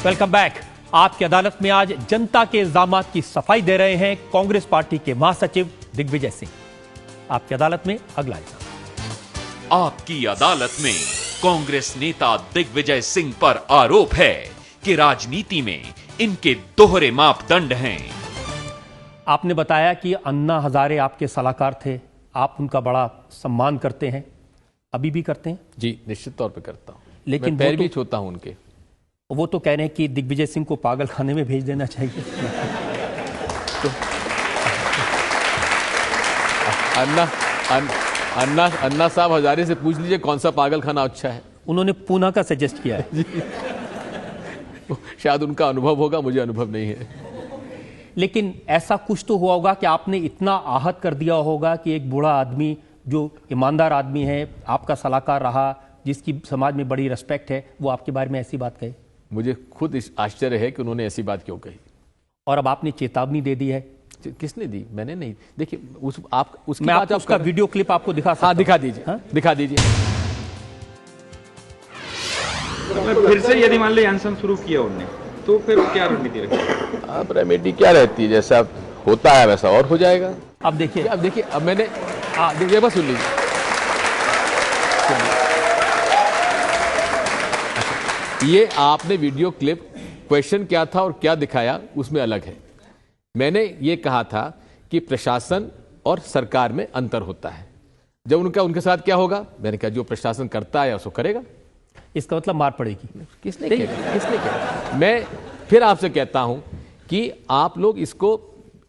Welcome back. आपकी अदालत में आज जनता के इल्जामात की सफाई दे रहे हैं कांग्रेस पार्टी के महासचिव दिग्विजय सिंह। आपकी अदालत में अगला इल्जाम। आपकी अदालत में कांग्रेस नेता दिग्विजय सिंह पर आरोप है कि राजनीति में इनके दोहरे मापदंड हैं। आपने बताया कि अन्ना हजारे आपके सलाहकार थे, आप उनका बड़ा सम्मान करते हैं, अभी भी करते हैं? जी, निश्चित तौर पे करता हूं, लेकिन पैर भी छूता हूं उनके। वो तो कह रहे हैं कि दिग्विजय सिंह को पागल खाने में भेज देना चाहिए। तो अन्ना साहब हजारे से पूछ लीजिए कौन सा पागल खाना अच्छा है। उन्होंने पूना का सजेस्ट किया है। शायद उनका अनुभव होगा, मुझे अनुभव नहीं है। लेकिन ऐसा कुछ तो हुआ होगा कि आपने इतना आहत कर दिया होगा कि एक बूढ़ा आदमी जो ईमानदार आदमी है, आपका सलाहकार रहा, जिसकी समाज में बड़ी रिस्पेक्ट है, वो आपके बारे में ऐसी बात कहे। मुझे खुद आश्चर्य है कि उन्होंने ऐसी बात क्यों कही। और अब आपने चेतावनी दे दी है। किसने दी? मैंने नहीं। देखिए उसकी मैं बात उसका वीडियो क्लिप आपको दिखा सकता हूं। हाँ, दिखा दीजिए। हाँ? दिखा दीजिए। फिर से यदि मान लो अनशन शुरू किया उन्होंने, तो फिर क्या रणनीति रखेगी? अब रेमेडी क्या रहती है, जैसा होता है वैसा और हो जाएगा। अब देखिए अब मैंने देखिए, बस सुन लीजिए। ये आपने वीडियो क्लिप, क्वेश्चन क्या था और क्या दिखाया उसमें अलग है। मैंने ये कहा था कि प्रशासन और सरकार में अंतर होता है। जब उनके साथ क्या होगा, मैंने कहा जो प्रशासन करता है उसको करेगा। इसका मतलब मार पड़ेगी। किसने किया? मैं फिर आपसे कहता हूं कि आप लोग इसको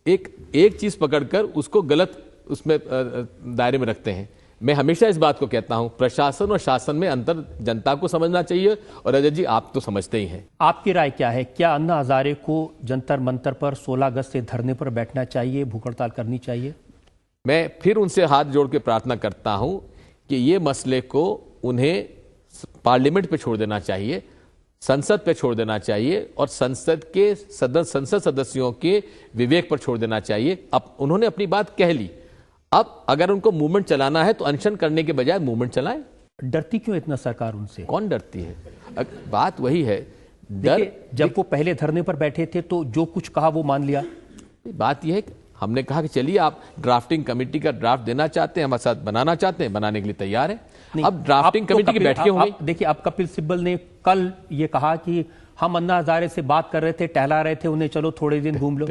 एक चीज पकड़कर उसको गलत उसमें दायरे में रखते हैं। मैं हमेशा इस बात को कहता हूं, प्रशासन और शासन में अंतर जनता को समझना चाहिए। और रजत जी, आप तो समझते ही हैं। आपकी राय क्या है? क्या अन्ना हजारे को जंतर मंतर पर 16 अगस्त से धरने पर बैठना चाहिए, भूख हड़ताल करनी चाहिए? मैं फिर उनसे हाथ जोड़ के प्रार्थना करता हूं कि ये मसले को उन्हें पार्लियामेंट पे छोड़ देना चाहिए, संसद पे छोड़ देना चाहिए और संसद सदस्यों के विवेक पर छोड़ देना चाहिए। अब उन्होंने अपनी बात कह ली, अब अगर उनको मूवमेंट चलाना है तो अनशन करने के बजाय मूवमेंट चलाएं। डरती क्यों इतना सरकार उनसे? कौन डरती है? बात वही है, डर। जब वो पहले धरने पर बैठे थे तो जो कुछ कहा वो मान लिया। बात यह है, हमने कहा कि चलिए आप ड्राफ्टिंग कमेटी का ड्राफ्ट देना चाहते हैं, हमारे साथ बनाना चाहते हैं, बनाने के लिए तैयार है। अब ड्राफ्टिंग कमेटी की बैठकें होंगी। देखिए, अब कपिल सिब्बल ने कल ये कहा कि हम अन्ना हजारे से बात कर रहे थे, टहला रहे थे उन्हें, चलो थोड़े दिन घूम लो।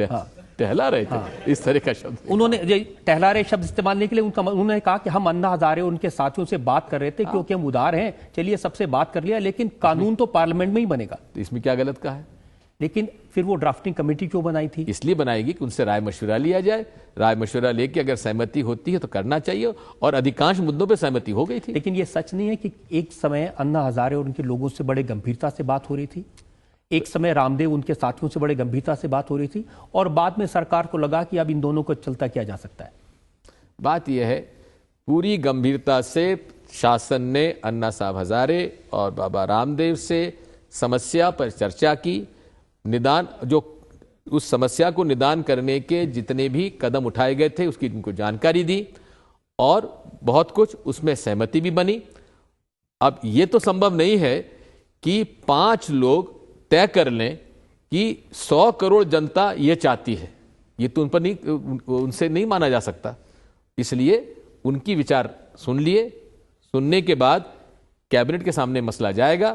टहला रहे थे, इस तरह का शब्द उन्होंने टहला रहे शब्द इस्तेमाल नहीं के लिए उन्होंने कहा कि हम अन्ना हजारे उनके साथियों से बात कर रहे थे क्योंकि हम उदार हैं, चलिए सबसे बात कर लिया, लेकिन कानून तो पार्लियामेंट में ही बनेगा। तो इसमें क्या गलत कहा है? लेकिन फिर वो ड्राफ्टिंग कमेटी क्यों बनाई थी? इसलिए बनाएगी कि उनसे राय मशवरा लिया जाए। राय मशवरा लेके अगर सहमति होती है तो करना चाहिए, और अधिकांश मुद्दों पे सहमति हो गई थी। लेकिन ये सच नहीं है कि एक समय अन्ना हजारे और उनके लोगों से बड़े गंभीरता से बात हो रही थी, एक समय रामदेव उनके साथियों से बड़े गंभीरता से बात हो रही थी, और बाद में सरकार को लगा कि अब इन दोनों को चलता किया जा सकता है। बात यह है, पूरी गंभीरता से शासन ने अन्ना साहब हजारे और बाबा रामदेव से समस्या पर चर्चा की, निदान जो उस समस्या को निदान करने के जितने भी कदम उठाए गए थे उसकी उनको जानकारी दी, और बहुत कुछ उसमें सहमति भी बनी। अब यह तो संभव नहीं है कि 5 लोग तय कर लें कि 100 करोड़ जनता यह चाहती है, यह तो उनसे नहीं माना जा सकता। इसलिए उनकी विचार सुन लिए, सुनने के बाद कैबिनेट के सामने मसला जाएगा,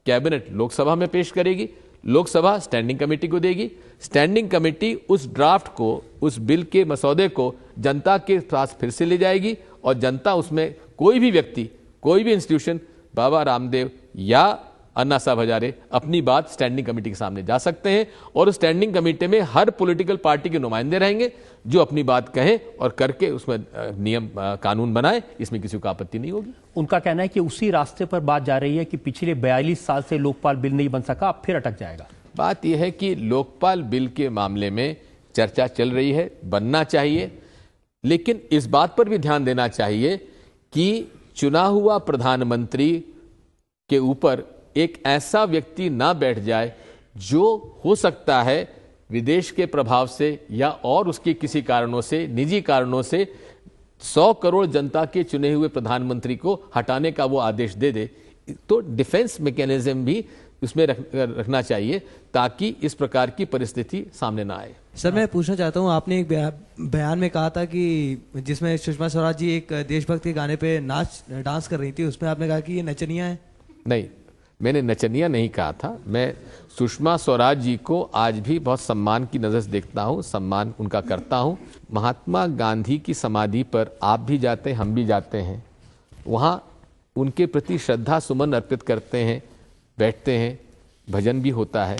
कैबिनेट लोकसभा में पेश करेगी, लोकसभा स्टैंडिंग कमेटी को देगी, स्टैंडिंग कमेटी उस ड्राफ्ट को, उस बिल के मसौदे को जनता के पास फिर से ले जाएगी, और जनता उसमें कोई भी व्यक्ति, कोई भी इंस्टीट्यूशन, बाबा रामदेव या अन्ना साहब हजारे, अपनी बात स्टैंडिंग कमेटी के सामने जा सकते हैं। और उस स्टैंडिंग कमेटी में हर पॉलिटिकल पार्टी के नुमाइंदे रहेंगे जो अपनी बात कहें और करके उसमें नियम कानून बनाए, इसमें किसी को आपत्ति नहीं होगी। उनका कहना है कि उसी रास्ते पर बात जा रही है कि पिछले 42 साल से लोकपाल बिल नहीं बन सका, अब फिर अटक जाएगा। बात यह है कि लोकपाल बिल के मामले में चर्चा चल रही है, बनना चाहिए, लेकिन इस बात पर भी ध्यान देना चाहिए कि चुना हुआ प्रधानमंत्री के ऊपर एक ऐसा व्यक्ति ना बैठ जाए जो हो सकता है विदेश के प्रभाव से या और उसके किसी कारणों से, निजी कारणों से 100 करोड़ जनता के चुने हुए प्रधानमंत्री को हटाने का वो आदेश दे दे। तो डिफेंस मैकेनिज्म भी उसमें रखना चाहिए ताकि इस प्रकार की परिस्थिति सामने ना आए। सर मैं पूछना चाहता हूँ, आपने एक बयान में कहा था कि जिसमें सुषमा स्वराज जी एक देशभक्ति गाने पे डांस कर रही थी, उसमें आपने कहा कि ये नचनिया है। नहीं, मैंने नचनिया नहीं कहा था। मैं सुषमा स्वराज जी को आज भी बहुत सम्मान की नज़र से देखता हूँ, सम्मान उनका करता हूँ। महात्मा गांधी की समाधि पर आप भी जाते हैं, हम भी जाते हैं, वहाँ उनके प्रति श्रद्धा सुमन अर्पित करते हैं, बैठते हैं, भजन भी होता है,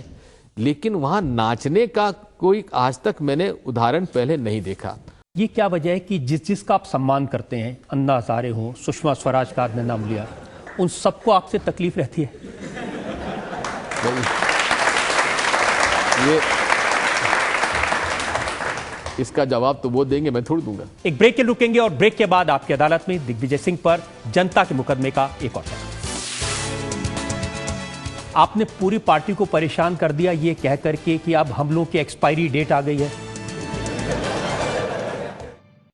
लेकिन वहाँ नाचने का कोई आज तक मैंने उदाहरण पहले नहीं देखा। ये क्या वजह है कि जिसका आप सम्मान करते हैं, अन्ना हजारे हो, सुषमा स्वराज का आपने नाम लिया, उन सबको आपसे तकलीफ रहती है? ये इसका जवाब तो वो देंगे, मैं थोड़ी दूंगा। एक ब्रेक के रुकेंगे और ब्रेक के बाद आपकी अदालत में दिग्विजय सिंह पर जनता के मुकदमे का एक और फैसला। आपने पूरी पार्टी को परेशान कर दिया ये कह करके कि अब हमलों की एक्सपायरी डेट आ गई है।